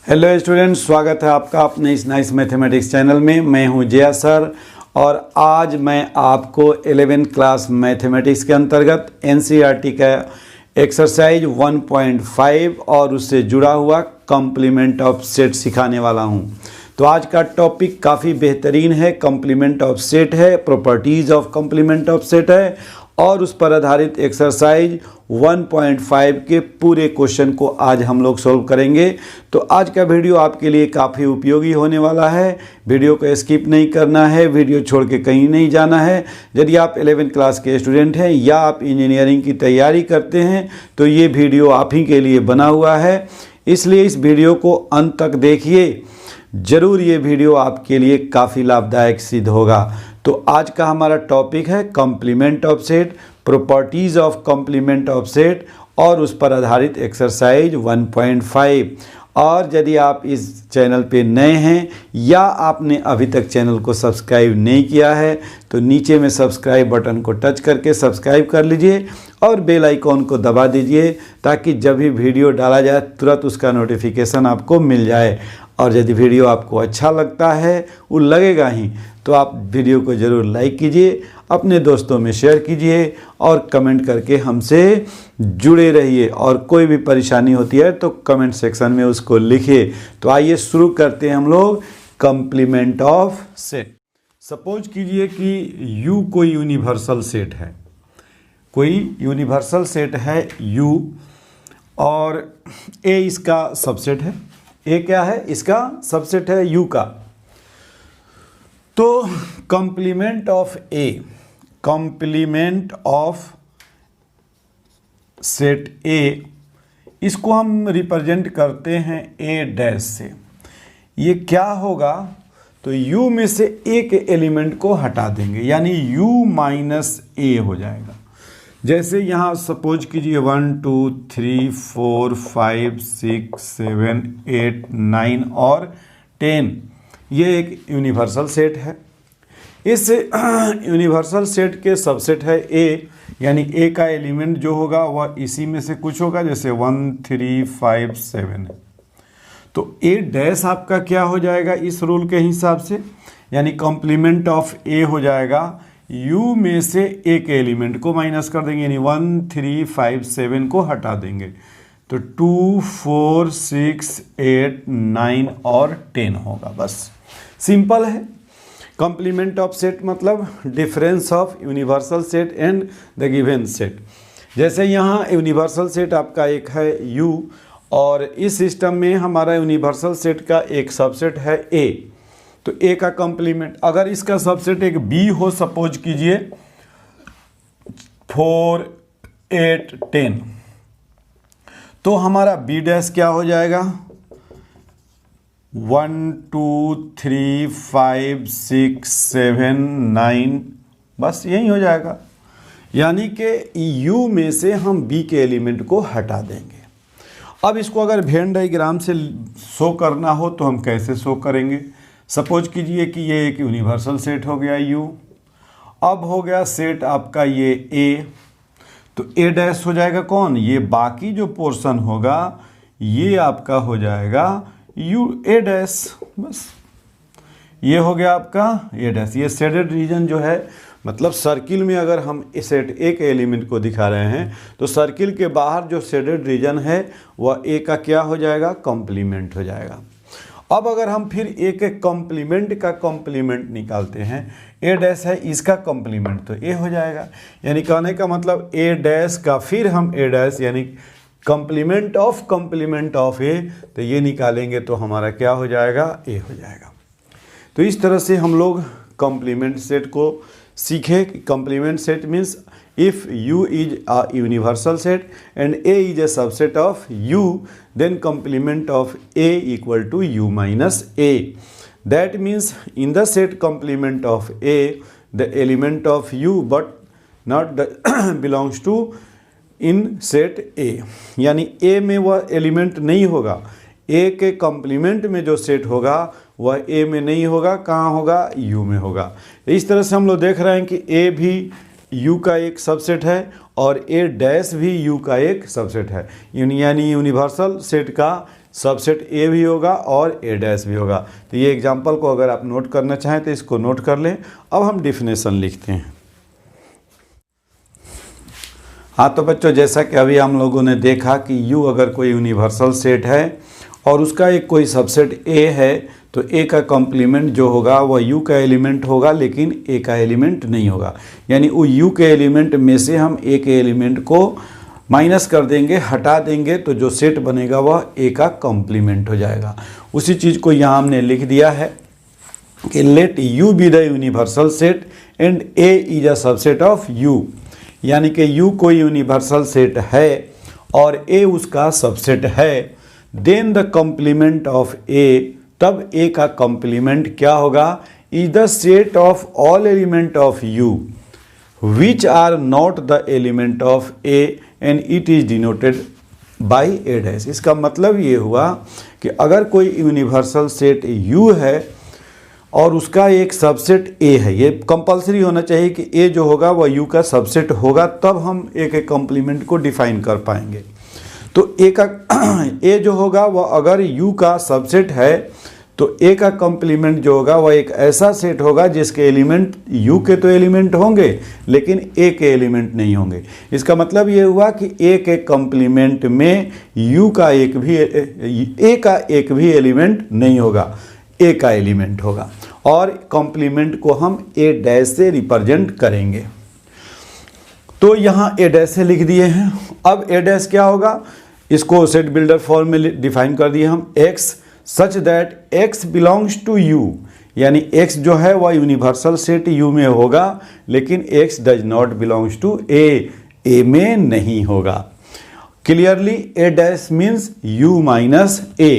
Hello students, स्वागत है आपका अपने इस नाइस मैथमेटिक्स चैनल में। मैं हूं जया सर और आज मैं आपको 11th क्लास मैथमेटिक्स के अंतर्गत एनसीईआरटी का एक्सरसाइज 1.5 और उससे जुड़ा हुआ कॉम्प्लीमेंट ऑफ सेट सिखाने वाला हूं। तो आज का टॉपिक काफ़ी बेहतरीन है, कॉम्प्लीमेंट ऑफ सेट है, properties of complement of set है और उस पर आधारित एक्सरसाइज 1.5 के पूरे क्वेश्चन को आज हम लोग सॉल्व करेंगे। तो आज का वीडियो आपके लिए काफ़ी उपयोगी होने वाला है। वीडियो को स्किप नहीं करना है, वीडियो छोड़ के कहीं नहीं जाना है। यदि आप 11th क्लास के स्टूडेंट हैं या आप इंजीनियरिंग की तैयारी करते हैं तो ये वीडियो आप ही के लिए बना हुआ है, इसलिए इस वीडियो को अंत तक देखिए। ज़रूर ये वीडियो आपके लिए काफ़ी लाभदायक सिद्ध होगा। तो आज का हमारा टॉपिक है complement of set, properties of complement of set और उस पर आधारित एक्सरसाइज 1.5। और यदि आप इस चैनल पे नए हैं या आपने अभी तक चैनल को सब्सक्राइब नहीं किया है तो नीचे में सब्सक्राइब बटन को टच करके सब्सक्राइब कर लीजिए और बेल आइकॉन को दबा दीजिए ताकि जब भी वीडियो डाला जाए तुरंत उसका नोटिफिकेशन आपको मिल जाए। और यदि वीडियो आपको अच्छा लगता है, वो लगेगा ही, तो आप वीडियो को ज़रूर लाइक कीजिए, अपने दोस्तों में शेयर कीजिए और कमेंट करके हमसे जुड़े रहिए। और कोई भी परेशानी होती है तो कमेंट सेक्शन में उसको लिखिए। तो आइए शुरू करते हैं हम लोग कॉम्प्लीमेंट ऑफ सेट। सपोज कीजिए कि U कोई यूनिवर्सल सेट है, कोई यूनिवर्सल सेट है U और A इसका सबसेट है। A क्या है? इसका सबसेट है U का। तो complement of A, complement of set A, इसको हम रिप्रेजेंट करते हैं A डैश से। ये क्या होगा? तो U में से एक एलिमेंट को हटा देंगे, यानी U माइनस A हो जाएगा। जैसे यहाँ सपोज कीजिए 1 2 3 4 5 6 7 8 9 और 10, ये एक यूनिवर्सल सेट है। इस यूनिवर्सल सेट के सबसेट है A, यानी A का एलिमेंट जो होगा वह इसी में से कुछ होगा, जैसे 1 3 5 7 है। तो A डैश आपका क्या हो जाएगा इस रूल के हिसाब से? यानी कॉम्प्लीमेंट ऑफ A हो जाएगा U में से एक एलिमेंट को माइनस कर देंगे, यानी 1 3 5 7 को हटा देंगे, तो 2 4 6 8 9 और 10 होगा। बस सिंपल है। कॉम्प्लीमेंट ऑफ सेट मतलब difference of universal set and the given set. जैसे यहाँ यूनिवर्सल सेट आपका एक है U और इस सिस्टम में हमारा यूनिवर्सल सेट का एक सबसेट है A। तो A का कॉम्प्लीमेंट, अगर इसका सबसेट एक B हो, सपोज कीजिए 4 8 10, तो हमारा B डैश क्या हो जाएगा? 1 2 3 5 6 7 9, बस यही हो जाएगा। यानी कि U में से हम B के एलिमेंट को हटा देंगे। अब इसको अगर वेन डायग्राम से शो करना हो तो हम कैसे शो करेंगे? सपोज कीजिए कि ये एक यूनिवर्सल सेट हो गया U। अब हो गया सेट आपका ये A, तो A डैश हो जाएगा कौन? ये बाकी जो पोर्शन होगा ये आपका हो जाएगा U A डैश। बस ये हो गया आपका A डैश। ये शेडेड रीजन जो है, मतलब सर्किल में अगर हम सेट A के एलिमेंट को दिखा रहे हैं तो सर्किल के बाहर जो शेडेड रीजन है वह A का क्या हो जाएगा? कॉम्प्लीमेंट हो जाएगा। अब अगर हम फिर A के कॉम्प्लीमेंट का कॉम्प्लीमेंट निकालते हैं, A डैश है इसका कॉम्प्लीमेंट, तो A हो जाएगा। यानी कहने का मतलब A डैश का फिर हम A डैश यानी कॉम्प्लीमेंट ऑफ A, तो ये निकालेंगे तो हमारा क्या हो जाएगा? A हो जाएगा। तो इस तरह से हम लोग कॉम्प्लीमेंट सेट को सीखे। Complement set means if U is a universal set and A is a subset of U, then complement of A equal to U minus A. That means in the set complement of A, the element of U but not the belongs to in set A, यानी A में वह element नहीं होगा। A के complement में जो set होगा वह A में नहीं होगा, कहाँ होगा? U में होगा। इस तरह से हम लोग देख रहे हैं कि A भी U का एक सबसेट है और A डैश भी U का एक सबसेट है, यानी यूनिवर्सल सेट का सबसेट ए भी होगा और ए डैश भी होगा। तो ये एग्जाम्पल को अगर आप नोट करना चाहें तो इसको नोट कर लें। अब हम डिफिनेशन लिखते हैं। हाँ तो बच्चों, जैसा कि अभी हम लोगों ने देखा कि U अगर कोई यूनिवर्सल सेट है और उसका एक कोई सबसेट A है तो A का कॉम्प्लीमेंट जो होगा वह U का एलिमेंट होगा, लेकिन A का एलिमेंट नहीं होगा। यानी वो U के एलिमेंट में से हम A के एलिमेंट को माइनस कर देंगे, हटा देंगे, तो जो सेट बनेगा वह A का कॉम्प्लीमेंट हो जाएगा। उसी चीज़ को यहाँ हमने लिख दिया है कि let U be the universal set and A is a subset of U। यानी कि U कोई यूनिवर्सल सेट है और A उसका सबसेट है, then the complement of A, तब A का कॉम्प्लीमेंट क्या होगा, is the set of all element of U which are not the element of A and it is denoted by A dash. इसका मतलब ये हुआ कि अगर कोई यूनिवर्सल सेट U है और उसका एक सबसेट A है, ये कंपलसरी होना चाहिए कि A जो होगा वह U का सबसेट होगा, तब हम A के कॉम्प्लीमेंट को डिफाइन कर पाएंगे। तो A का A जो होगा वह अगर U का सबसेट है तो A का कॉम्प्लीमेंट जो होगा वह एक ऐसा सेट होगा जिसके एलिमेंट U के तो एलिमेंट होंगे लेकिन A के एलिमेंट नहीं होंगे। इसका मतलब ये हुआ कि A के कॉम्प्लीमेंट में A का एक भी एलिमेंट नहीं होगा, A का एलिमेंट होगा और कॉम्प्लीमेंट को हम A डैश से रिप्रेजेंट करेंगे। तो यहाँ A डैश से लिख दिए हैं। अब A डैश क्या होगा, इसको सेट बिल्डर फॉर्म में डिफाइन कर दिए हम, X such that X belongs to U, यानी X जो है वह यूनिवर्सल सेट U में होगा लेकिन X does not belongs to A में नहीं होगा। Clearly A dash means U minus A।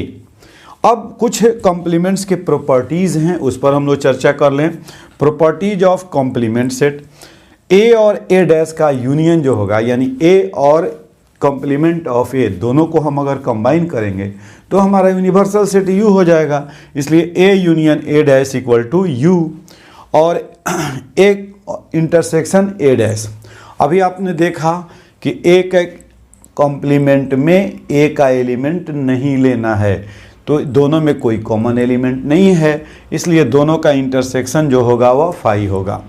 अब कुछ कॉम्प्लीमेंट्स के प्रॉपर्टीज़ हैं, उस पर हम लोग चर्चा कर लें। Properties of complement set, A और A डैश का यूनियन जो होगा, यानी A और कॉम्प्लीमेंट ऑफ A दोनों को हम अगर कंबाइन करेंगे तो हमारा यूनिवर्सल सेट U हो जाएगा। इसलिए A union A dash equal to U और एक इंटरसेक्शन A डैश। अभी आपने देखा कि A के कॉम्प्लीमेंट में A का एलिमेंट नहीं लेना है, तो दोनों में कोई कॉमन एलिमेंट नहीं है, इसलिए दोनों का इंटरसेक्शन जो होगा वह फाई होगा।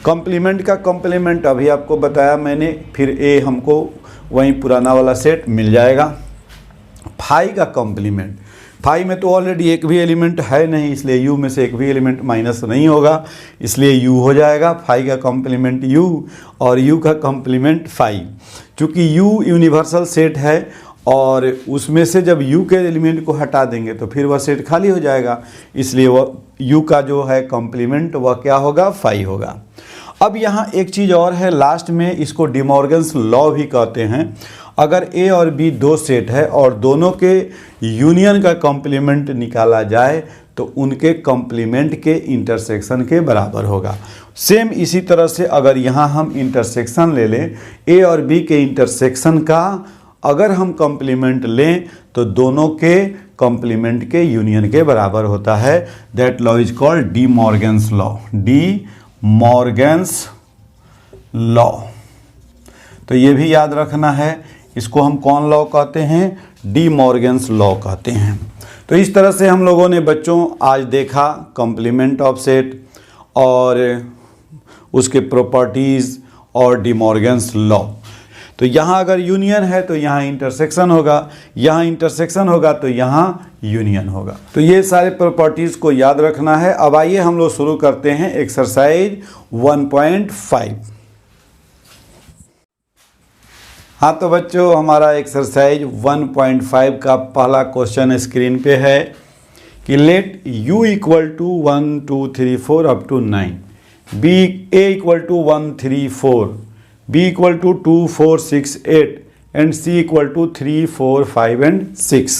कॉम्प्लीमेंट का कॉम्प्लीमेंट अभी आपको बताया मैंने, फिर A हमको वहीं पुराना वाला सेट मिल जाएगा। फाई का कॉम्प्लीमेंट, फाई में तो ऑलरेडी एक भी एलिमेंट है नहीं, इसलिए U में से एक भी एलिमेंट माइनस नहीं होगा, इसलिए U हो जाएगा। फाई का कॉम्प्लीमेंट U और U का कॉम्प्लीमेंट फाई। चूँकि U यूनिवर्सल सेट है और उसमें से जब U के एलिमेंट को हटा देंगे तो फिर वह सेट खाली हो जाएगा, इसलिए वह U का जो है कॉम्प्लीमेंट वह क्या होगा, फाई होगा। अब यहाँ एक चीज़ और है लास्ट में, इसको डिमॉर्गन्स लॉ भी कहते हैं। अगर A और B दो सेट है और दोनों के यूनियन का कॉम्प्लीमेंट निकाला जाए तो उनके कॉम्प्लीमेंट के इंटरसेक्शन के बराबर होगा। सेम इसी तरह से अगर यहाँ हम इंटरसेक्शन ले लें, A और B के इंटरसेक्शन का अगर हम कॉम्प्लीमेंट लें तो दोनों के कॉम्प्लीमेंट के यूनियन के बराबर होता है। That law is called D Morgan's law, D Morgan's law. तो ये भी याद रखना है, इसको हम कौन लॉ कहते हैं, डी मॉर्गन्स लॉ कहते हैं। तो इस तरह से हम लोगों ने बच्चों आज देखा कॉम्प्लीमेंट ऑफ सेट और उसके प्रॉपर्टीज़ और डी मॉर्गन्स लॉ। तो यहाँ अगर यूनियन है तो यहाँ इंटरसेक्शन होगा, यहाँ इंटरसेक्शन होगा तो यहाँ यूनियन होगा। तो ये सारे प्रॉपर्टीज़ को याद रखना है। अब आइए हम लोग शुरू करते हैं एक्सरसाइज 1.5। हाँ तो बच्चों, हमारा एक्सरसाइज 1.5 का पहला क्वेश्चन स्क्रीन पे है कि let U equal to 1 2 3 4 up to 9, A equal to 1 3 4, B equal to 2 4 6 8 and C equal to 3 4 5 and 6।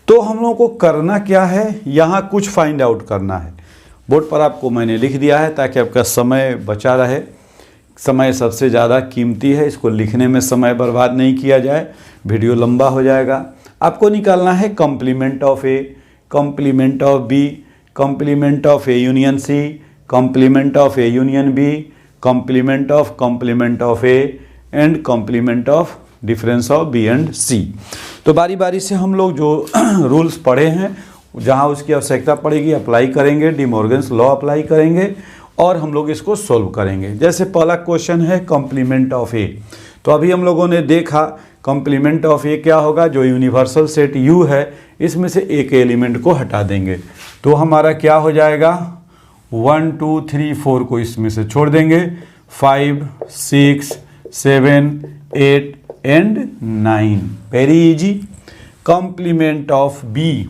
तो हम लोगों को करना क्या है, यहाँ कुछ फाइंड आउट करना है। बोर्ड पर आपको मैंने लिख दिया है ताकि आपका समय बचा रहे। समय सबसे ज़्यादा कीमती है, इसको लिखने में समय बर्बाद नहीं किया जाए, वीडियो लंबा हो जाएगा। आपको निकालना है complement of A, complement of B, complement of A union C, complement of A union B, complement of A and complement of difference of B and C। तो बारी बारी से हम लोग जो रूल्स पढ़े हैं, जहाँ उसकी आवश्यकता पड़ेगी अप्लाई करेंगे, डी मॉर्गन्स लॉ अप्लाई करेंगे और हम लोग इसको सोल्व करेंगे। जैसे पहला क्वेश्चन है कॉम्प्लीमेंट ऑफ ए। तो अभी हम लोगों ने देखा कॉम्प्लीमेंट ऑफ ए क्या होगा, जो यूनिवर्सल सेट यू है इसमें से एक एलिमेंट को हटा देंगे तो हमारा क्या हो जाएगा, 1 2 3 4 को इसमें से छोड़ देंगे, 5 6 7 8 and 9। Very easy. Complement of B,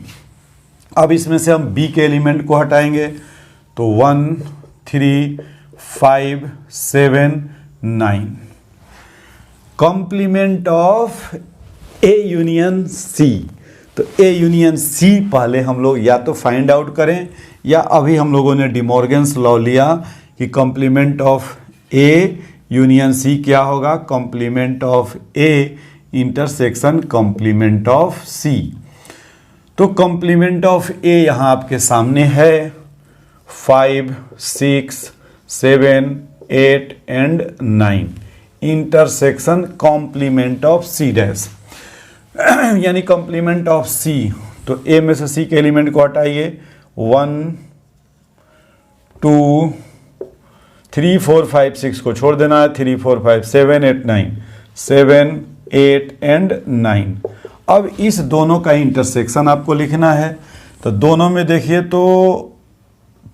अब इसमें से हम बी के एलिमेंट को हटाएंगे तो 1 3 5 7 9। Complement of A union C, तो ए यूनियन सी पहले हम लोग या तो फाइंड आउट करें या अभी हम लोगों ने डी मॉर्गन्स लॉ लिया कि complement of A union C क्या होगा, complement of A intersection complement of C. तो कॉम्प्लीमेंट ऑफ ए यहाँ आपके सामने है 5 6 7 8 and 9 intersection complement of C dash यानी कॉम्प्लीमेंट ऑफ सी। तो ए में से सी के एलिमेंट को हटाइए, 1 2 3 4 5 6 को छोड़ देना है, 3 4 5 7 8 9 7 8 एंड 9। अब इस दोनों का इंटरसेक्शन आपको लिखना है। तो दोनों में देखिए तो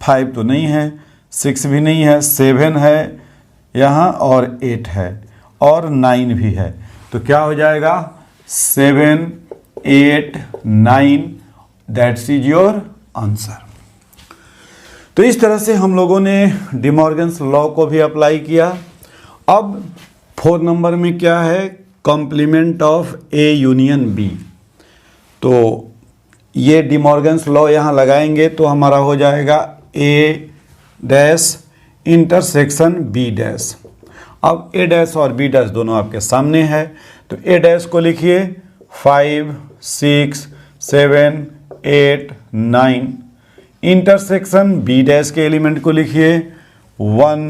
5 तो नहीं है, 6 भी नहीं है, 7 है यहाँ और 8 है और 9 भी है। तो क्या हो जाएगा 7 8 9, दैट्स इज योर आंसर। तो इस तरह से हम लोगों ने डी मॉर्गन्स लॉ को भी अप्लाई किया। अब 4 नंबर में क्या है, complement of A union B. तो ये डी मॉर्गन्स लॉ यहाँ लगाएंगे तो हमारा हो जाएगा ए डैश इंटरसेक्शन बी डैश। अब ए डैश और बी डैश दोनों आपके सामने है तो ए डैश को लिखिए 5 6 7 8 9, इंटरसेक्शन बी डैश के एलिमेंट को लिखिए 1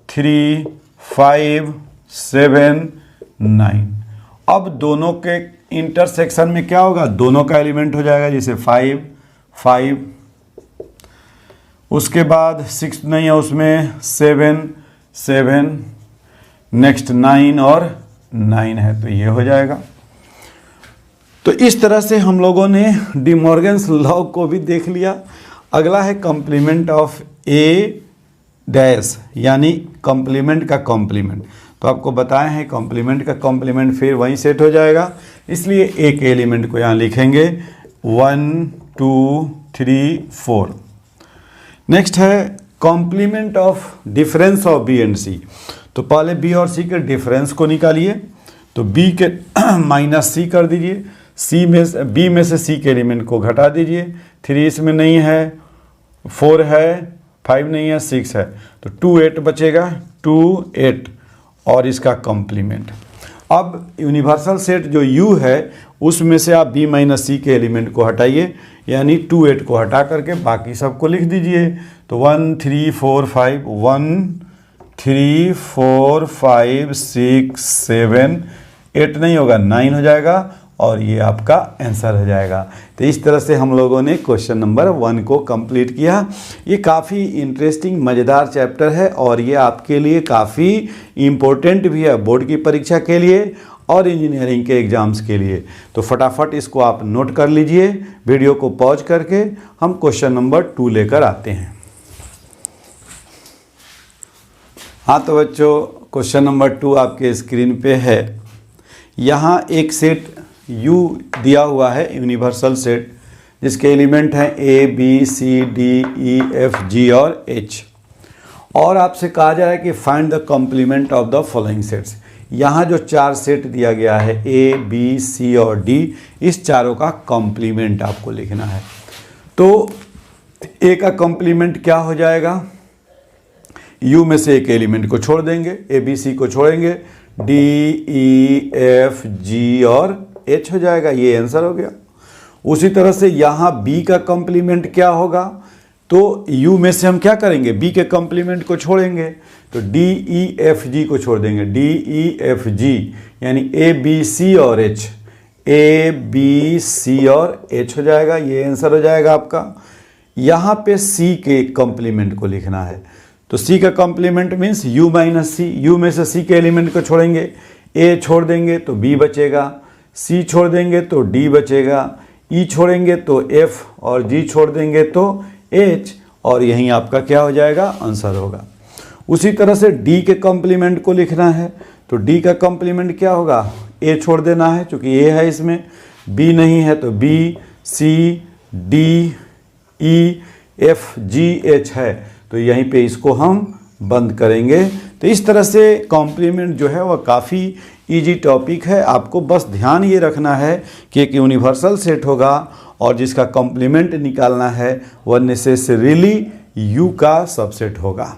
3 5 7 9। अब दोनों के इंटरसेक्शन में क्या होगा, दोनों का एलिमेंट हो जाएगा, जैसे 5 5, उसके बाद 6 नहीं है उसमें, 7 7, नेक्स्ट 9 और 9 है तो ये हो जाएगा। तो इस तरह से हम लोगों ने डी मॉर्गन्स लॉ को भी देख लिया। अगला है कॉम्प्लीमेंट ऑफ ए डैश, यानी कॉम्प्लीमेंट का कॉम्प्लीमेंट। तो आपको बताए हैं कॉम्प्लीमेंट का कॉम्प्लीमेंट फिर वहीं सेट हो जाएगा, इसलिए एक एलिमेंट को यहाँ लिखेंगे 1 2 3 4। नेक्स्ट है complement of difference of B and C. तो पहले बी और सी के डिफरेंस को निकालिए, तो बी के माइनस सी कर दीजिए, सी में बी में से सी के एलिमेंट को घटा दीजिए, 3 इसमें नहीं है, 4 है, 5 नहीं है, 6 है, तो 2 8 बचेगा, 2 8 और इसका कॉम्प्लीमेंट। अब यूनिवर्सल सेट जो U है उसमें से आप B माइनस सी के एलिमेंट को हटाइए, यानी 2 8 को हटा करके बाकी सबको लिख दीजिए। तो 1 3 4 5, 1 3 4 5 6 7 8 नहीं होगा, 9 हो जाएगा और ये आपका आंसर हो जाएगा। तो इस तरह से हम लोगों ने क्वेश्चन नंबर 1 को कंप्लीट किया। ये काफ़ी इंटरेस्टिंग मज़ेदार चैप्टर है और ये आपके लिए काफ़ी इम्पोर्टेंट भी है बोर्ड की परीक्षा के लिए और इंजीनियरिंग के एग्ज़ाम्स के लिए। तो फटाफट इसको आप नोट कर लीजिए, वीडियो को पॉज करके हम क्वेश्चन नंबर 2 लेकर आते हैं। हाँ तो बच्चों, क्वेश्चन नंबर 2 आपके स्क्रीन पे है। यहाँ एक सेट U दिया हुआ है, यूनिवर्सल सेट, जिसके एलिमेंट हैं A B C D E F G और H, और आपसे कहा जा रहा है कि find the complement of the following sets. यहाँ जो 4 सेट दिया गया है A B C और D, इस चारों का कॉम्प्लीमेंट आपको लिखना है। तो A का कॉम्प्लीमेंट क्या हो जाएगा, U में से एक एलिमेंट को छोड़ देंगे, A B C को छोड़ेंगे, D E F G और H हो जाएगा, ये आंसर हो गया। उसी तरह से यहाँ B का कॉम्प्लीमेंट क्या होगा, तो U में से हम क्या करेंगे, B के कॉम्प्लीमेंट को छोड़ेंगे, तो D E F G को छोड़ देंगे, D E F G यानी A B C और H, ए बी सी और एच हो जाएगा, ये आंसर हो जाएगा आपका। यहाँ पे सी के कॉम्प्लीमेंट को लिखना है, तो सी का complement means U minus C, U में से सी के एलिमेंट को छोड़ेंगे, ए छोड़ देंगे तो बी बचेगा, सी छोड़ देंगे तो डी बचेगा, ई छोड़ेंगे तो एफ और जी छोड़ देंगे तो एच, और यहीं आपका क्या हो जाएगा, आंसर होगा। उसी तरह से डी के कॉम्प्लीमेंट को लिखना है, तो डी का कॉम्प्लीमेंट क्या होगा, ए छोड़ देना है क्योंकि ए है इसमें, बी नहीं है तो बी, सी, डी, ई, एफ, जी, एच है, तो यहीं पे इसको हम बंद करेंगे। तो इस तरह से कॉम्प्लीमेंट जो है वह काफ़ी इजी टॉपिक है। आपको बस ध्यान ये रखना है कि एक यूनिवर्सल सेट होगा और जिसका कॉम्प्लीमेंट निकालना है वह नेसेसरीली यू का सबसेट होगा।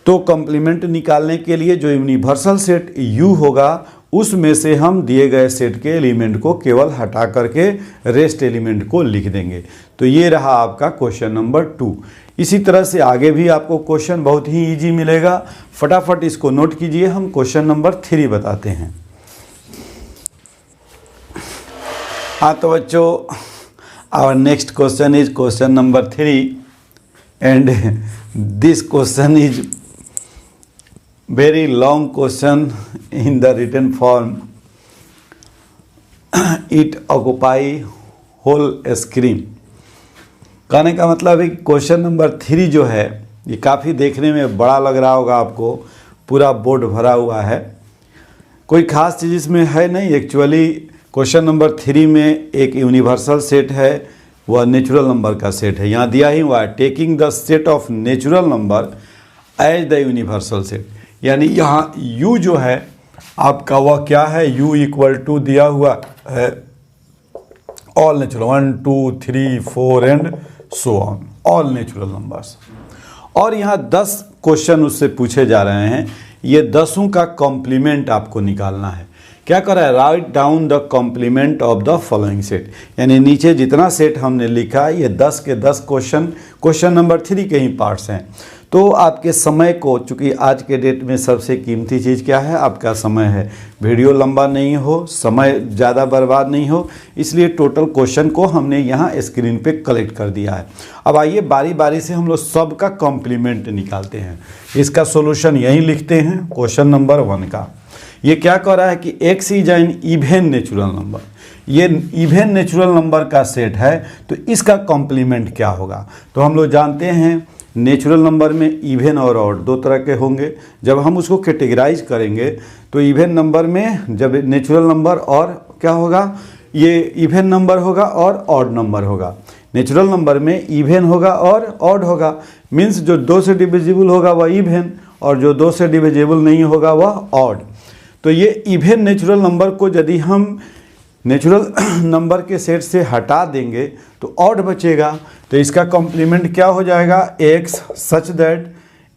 तो कॉम्प्लीमेंट निकालने के लिए जो यूनिवर्सल सेट यू होगा उसमें से हम दिए गए सेट के एलिमेंट को केवल हटा करके रेस्ट एलिमेंट को लिख देंगे। तो ये रहा आपका क्वेश्चन नंबर 2। इसी तरह से आगे भी आपको क्वेश्चन बहुत ही इजी मिलेगा, फटाफट इसको नोट कीजिए। हम क्वेश्चन नंबर 3 बताते हैं। हाँ तो बच्चों, our next question is question number 3 and this question is very long question in the written form. It occupy whole screen. कहने का मतलब है कि क्वेश्चन नंबर 3 जो है ये काफ़ी देखने में बड़ा लग रहा होगा आपको, पूरा बोर्ड भरा हुआ है, कोई ख़ास चीज़ इसमें है नहीं। एक्चुअली क्वेश्चन नंबर 3 में एक यूनिवर्सल सेट है, वह नेचुरल नंबर का सेट है। यहाँ दिया ही हुआ है taking the set of natural number as the universal set, यानी यहाँ u जो है आपका वह क्या है, u इक्वल टू दिया हुआ है all natural 1 2 3 4 and so on, all natural numbers. और यहाँ 10 क्वेश्चन उससे पूछे जा रहे हैं, ये 10 का कॉम्प्लीमेंट आपको निकालना है। क्या कर रहा है, write down the complement of the following set, यानी नीचे जितना सेट हमने लिखा है ये 10 के 10 क्वेश्चन नंबर 3 के ही पार्ट्स हैं। तो आपके समय को, चूँकि आज के डेट में सबसे कीमती चीज़ क्या है, आपका समय है। वीडियो लंबा नहीं हो, समय ज़्यादा बर्बाद नहीं हो, इसलिए टोटल क्वेश्चन को हमने यहाँ स्क्रीन पे कलेक्ट कर दिया है। अब आइए बारी बारी से हम लोग सबका कॉम्प्लीमेंट निकालते हैं। इसका सोल्यूशन यहीं लिखते हैं क्वेश्चन नंबर 1 का। ये क्या कह रहा है कि x is an even natural number, ये इवन नेचुरल नंबर का सेट है, तो इसका कॉम्प्लीमेंट क्या होगा। तो हम लोग जानते हैं नेचुरल नंबर में इवन और ऑड 2 तरह के होंगे। जब हम उसको कैटेगराइज करेंगे तो इवन नंबर में जब नेचुरल नंबर और क्या होगा, ये इवन नंबर होगा और ऑड नंबर होगा। नेचुरल नंबर में इवन होगा और ऑड होगा, मीन्स जो 2 से डिविजिबल होगा वह इवन और जो 2 से डिविजिबल नहीं होगा वह ऑड। तो ये इवन नेचुरल नंबर को यदि हम नेचुरल नंबर के सेट से हटा देंगे तो ऑड बचेगा। तो इसका कॉम्प्लीमेंट क्या हो जाएगा, x such that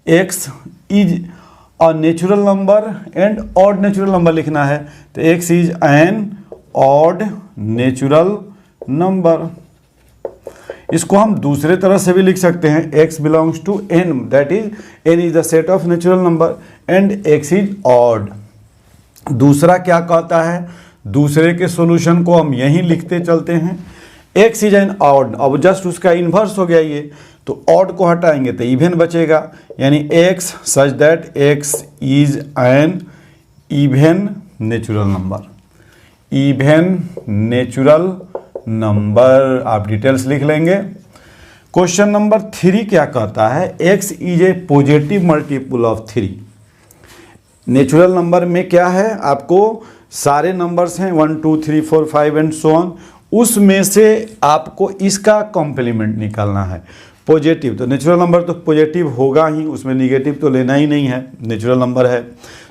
x is a natural number and odd natural number लिखना है। तो x is an odd natural number. इसको हम दूसरे तरह से भी लिख सकते हैं, x belongs to n, that is n is the set of natural number and x is odd. दूसरा क्या कहता है, दूसरे के सॉल्यूशन को हम यहीं लिखते चलते हैं, x इज एन ऑड। अब जस्ट उसका इन्वर्स हो गया ये, तो ऑड को हटाएंगे तो इवन बचेगा, यानी x such that x is an even natural number, even natural number. आप डिटेल्स लिख लेंगे। क्वेश्चन नंबर 3 क्या कहता है, x is A positive multiple of 3। Natural number में क्या है, आपको सारे नंबर्स हैं 1 2 3 4 5 एंड सो ऑन, उसमें से आपको इसका कॉम्प्लीमेंट निकालना है। पॉजिटिव, तो नेचुरल नंबर तो पॉजिटिव होगा ही, उसमें निगेटिव तो लेना ही नहीं है, नेचुरल नंबर है।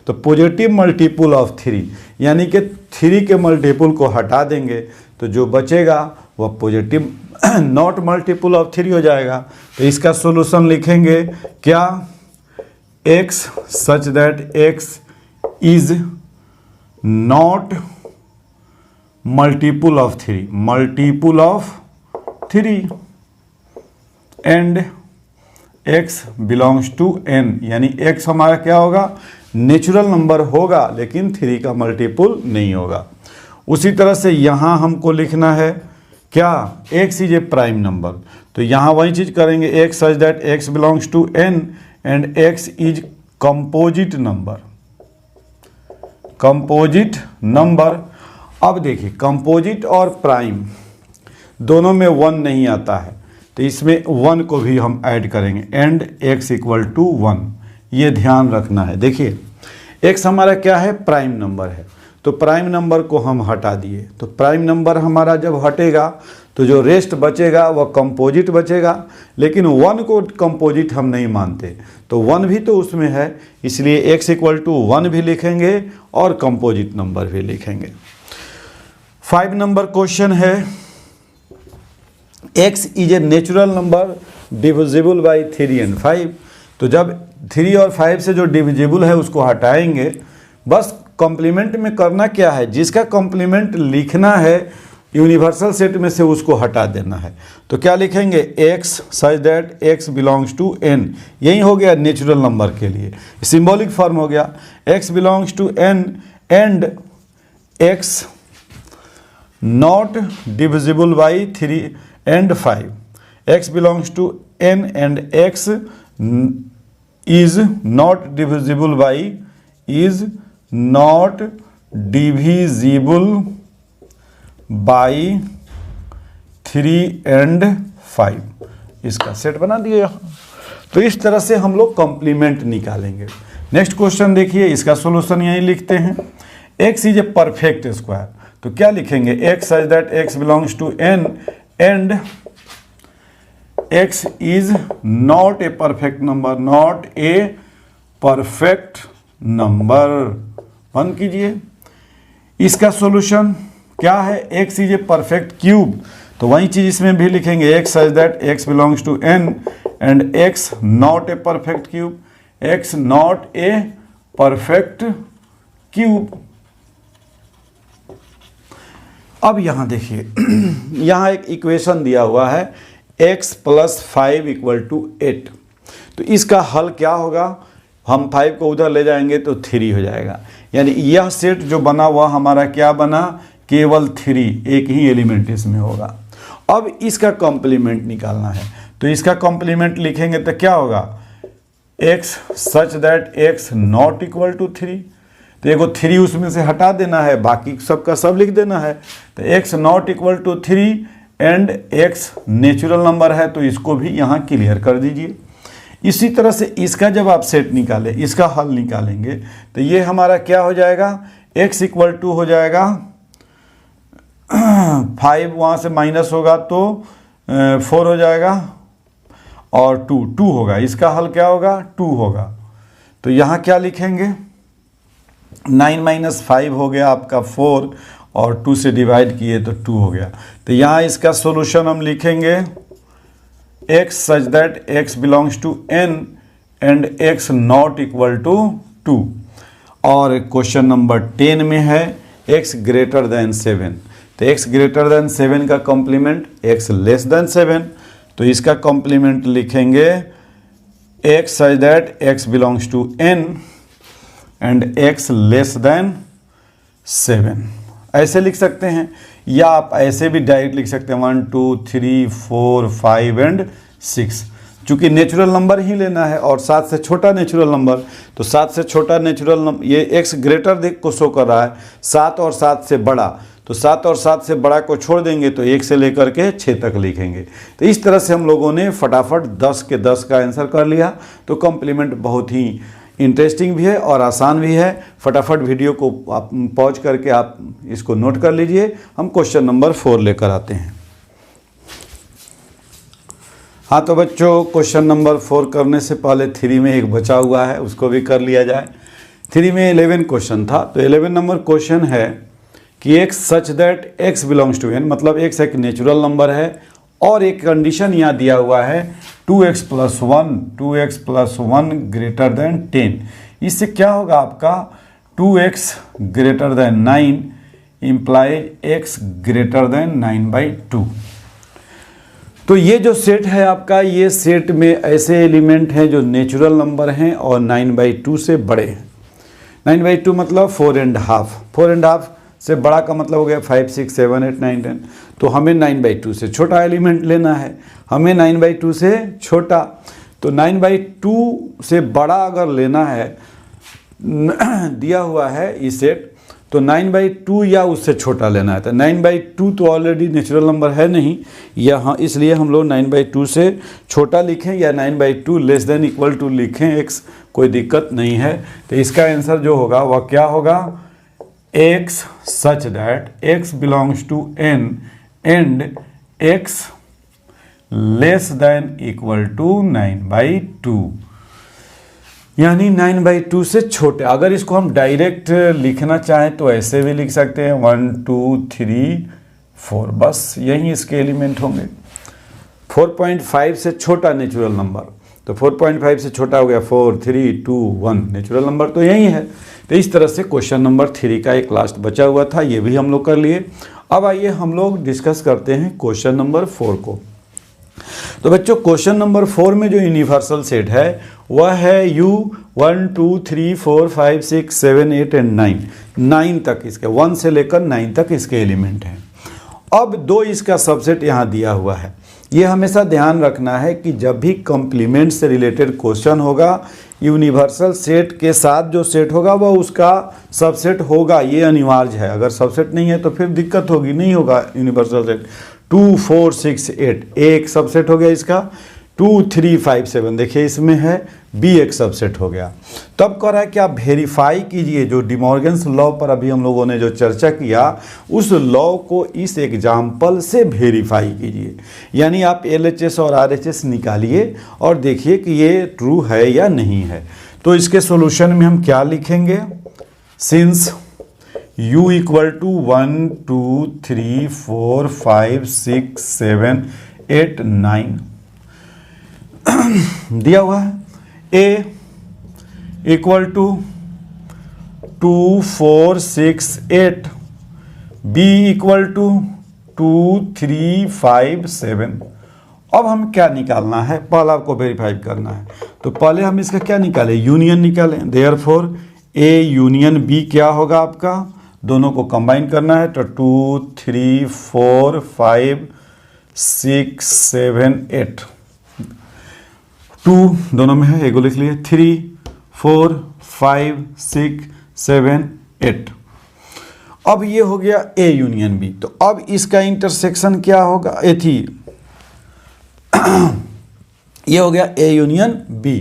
तो पॉजिटिव मल्टीपल ऑफ 3, यानी कि 3 के मल्टीपल को हटा देंगे तो जो बचेगा वह पॉजिटिव नॉट मल्टीपल ऑफ 3 हो जाएगा। तो इसका सॉल्यूशन लिखेंगे क्या, x such that x is not multiple of 3, multiple of 3 and x belongs to n, यानी x हमारा क्या होगा, नेचुरल नंबर होगा लेकिन 3 का मल्टीपल नहीं होगा। उसी तरह से यहाँ हमको लिखना है क्या, x is a prime number, तो यहाँ वही चीज़ करेंगे, x such that x belongs to n and x is composite number, composite number. अब देखिए कंपोजिट और प्राइम दोनों में 1 नहीं आता है, तो इसमें 1 को भी हम ऐड करेंगे, एंड x इक्वल टू 1, ये ध्यान रखना है। देखिए x हमारा क्या है, प्राइम नंबर है, तो प्राइम नंबर को हम हटा दिए, तो प्राइम नंबर हमारा जब हटेगा तो जो रेस्ट बचेगा वह कंपोजिट बचेगा, लेकिन 1 को कंपोजिट हम नहीं मानते, तो 1 भी तो उसमें है, इसलिए x इक्वल टू 1 भी लिखेंगे और कंपोजिट नंबर भी लिखेंगे। 5 नंबर क्वेश्चन है, x is a natural number divisible by 3 and 5, तो जब 3 और 5 से जो डिविजिबल है उसको हटाएंगे, बस कॉम्प्लीमेंट में करना क्या है, जिसका कॉम्प्लीमेंट लिखना है यूनिवर्सल सेट में से उसको हटा देना है, तो क्या लिखेंगे, x such that x belongs to n, यही हो गया नेचुरल नंबर के लिए, सिंबॉलिक फॉर्म हो गया, x belongs to n and x not divisible by 3 and 5, x belongs to n and x is not divisible by, is not divisible by 3 and 5, इसका set बना दिया। तो इस तरह से हम लोग कॉम्प्लीमेंट निकालेंगे। नेक्स्ट क्वेश्चन देखिए, इसका सॉल्यूशन यहीं लिखते हैं, x is a perfect square, तो क्या लिखेंगे, x such that x belongs to n and x is not a perfect number, not a perfect number, बंद कीजिए। इसका सॉल्यूशन क्या है, x is a perfect cube, तो वही चीज इसमें भी लिखेंगे, x such that x belongs to n and x not a perfect cube, x not a perfect cube। अब यहां देखिए यहां एक इक्वेशन दिया हुआ है, x प्लस 5 इक्वल टू 8, तो इसका हल क्या होगा, हम 5 को उधर ले जाएंगे तो 3 हो जाएगा, यानी यह सेट जो बना हुआ हमारा क्या बना, केवल 3, एक ही एलिमेंट इसमें होगा। अब इसका कॉम्प्लीमेंट निकालना है, तो इसका कॉम्प्लीमेंट लिखेंगे तो क्या होगा, x such that x not equal to 3, तो एगो 3 उसमें से हटा देना है, बाकी सबका सब लिख देना है, तो x not equal to 3 and x natural number है, तो इसको भी यहाँ क्लियर कर दीजिए। इसी तरह से इसका जब आप सेट निकालें, इसका हल निकालेंगे, तो ये हमारा क्या हो जाएगा, x इक्वल टू हो जाएगा 5, वहाँ से माइनस होगा तो 4 हो जाएगा, और 2 होगा, इसका हल क्या होगा, 2 होगा, तो यहाँ क्या लिखेंगे, 9 माइनस 5 हो गया आपका 4, और 2 से डिवाइड किए तो 2 हो गया, तो यहाँ इसका सॉल्यूशन हम लिखेंगे, x such that x belongs to n and x not equal to 2। और क्वेश्चन नंबर 10 में है x ग्रेटर देन 7, तो x ग्रेटर देन 7 का कॉम्प्लीमेंट x लेस देन 7, तो इसका कॉम्प्लीमेंट लिखेंगे x such that x belongs to n and x less than 7, ऐसे लिख सकते हैं, या आप ऐसे भी डायरेक्ट लिख सकते हैं 1 2 3 4 5 एंड 6, चूंकि नेचुरल नंबर ही लेना है और 7 से छोटा नेचुरल नंबर, तो 7 से छोटा नेचुरल नंबर, ये x ग्रेटर देख को शो कर रहा है, 7 और 7 से बड़ा, तो 7 और 7 से बड़ा को छोड़ देंगे तो 1 से लेकर के 6 तक लिखेंगे। तो इस तरह से हम लोगों ने फटाफट 10 के 10 का आंसर कर लिया। तो कॉम्प्लीमेंट बहुत ही इंटरेस्टिंग भी है और आसान भी है। फटाफट वीडियो को आप पॉज करके आप इसको नोट कर लीजिए। हम क्वेश्चन नंबर 4 लेकर आते हैं। हाँ तो बच्चों, क्वेश्चन नंबर 4 करने से पहले 3 में एक बचा हुआ है, उसको भी कर लिया जाए। 3 में 11 क्वेश्चन था, तो 11 नंबर क्वेश्चन है कि x such that x belongs to n, मतलब x एक नेचुरल नंबर है और एक कंडीशन यहाँ दिया हुआ है 2x प्लस 1 ग्रेटर देन 10। इससे क्या होगा आपका 2x greater than 9 imply x greater than 9/2। तो ये जो सेट है आपका, ये सेट में ऐसे एलिमेंट हैं जो नेचुरल नंबर हैं और 9/2 से बड़े हैं। 9/2 मतलब 4.5 से बड़ा का मतलब हो गया 5, 6, 7, 8, 9, 10। तो हमें 9/2 से छोटा एलिमेंट लेना है, हमें 9/2 से छोटा। तो 9/2 से बड़ा अगर लेना है, दिया हुआ है ये सेट, तो 9/2 या उससे छोटा लेना है। तो 9/2 तो ऑलरेडी नेचुरल नंबर है नहीं यहाँ, इसलिए हम लोग 9/2 से छोटा लिखें या 9/2 लेस देन इक्वल टू लिखें, x कोई दिक्कत नहीं है। तो इसका आंसर जो होगा वह क्या होगा, x such that x belongs to n and x less than equal to 9/2, यानी 9/2 से छोटे। अगर इसको हम डायरेक्ट लिखना चाहें तो ऐसे भी लिख सकते हैं 1, 2, 3, 4, बस यही इसके एलिमेंट होंगे। 4.5 से छोटा नेचुरल नंबर, तो 4.5 से छोटा हो गया 4, 3, 2, 1, नेचुरल नंबर तो यही है। तो इस तरह से क्वेश्चन नंबर 3 का एक लास्ट बचा हुआ था, ये भी हम लोग कर लिए। अब आइए हम लोग डिस्कस करते हैं क्वेश्चन नंबर 4 को। तो बच्चों क्वेश्चन नंबर 4 में जो यूनिवर्सल सेट है वह है U 1, 2, 3, 4, 5, 6, 7, 8 एंड 9। 9 तक इसके, 1 से लेकर 9 तक इसके एलिमेंट हैं। अब 2 इसका सबसेट यहाँ दिया हुआ है। ये हमेशा ध्यान रखना है कि जब भी कंप्लीमेंट से रिलेटेड क्वेश्चन होगा, यूनिवर्सल सेट के साथ जो सेट होगा वह उसका सबसेट होगा, ये अनिवार्य है। अगर सबसेट नहीं है तो फिर दिक्कत होगी, नहीं होगा यूनिवर्सल सेट। 2, 4, 6, 8 एक सबसेट हो गया इसका। 2, 3, 5, 7 देखिए इसमें है, B एक सबसेट हो गया। तब कह रहा है कि आप वेरीफाई कीजिए, जो डिमॉर्गन्स लॉ पर अभी हम लोगों ने जो चर्चा किया उस लॉ को इस एग्जाम्पल से वेरीफाई कीजिए। यानी आप LHS और RHS निकालिए और देखिए कि ये ट्रू है या नहीं है। तो इसके सॉल्यूशन में हम क्या लिखेंगे, सिंस U इक्वल टू 1, 2, 3, 4, 5, 6, 7, 8, 9 दिया हुआ है। A equal to 2, 4, 6, 8, B equal to 2, 3, 5, 7। अब हम क्या निकालना है, पहले आपको वेरीफाई करना है। तो पहले हम इसका क्या निकालें, यूनियन निकालें। देयरफॉर A यूनियन B क्या होगा आपका, दोनों को कंबाइन करना है। तो 2, 3, 4, 5, 6, 7, 8, 2 दोनों में है, एगो लिख लिए। 3, 4, 5, 6, 7, 8। अब ये हो गया A यूनियन B। तो अब इसका इंटरसेक्शन क्या होगा, ये हो गया A यूनियन B।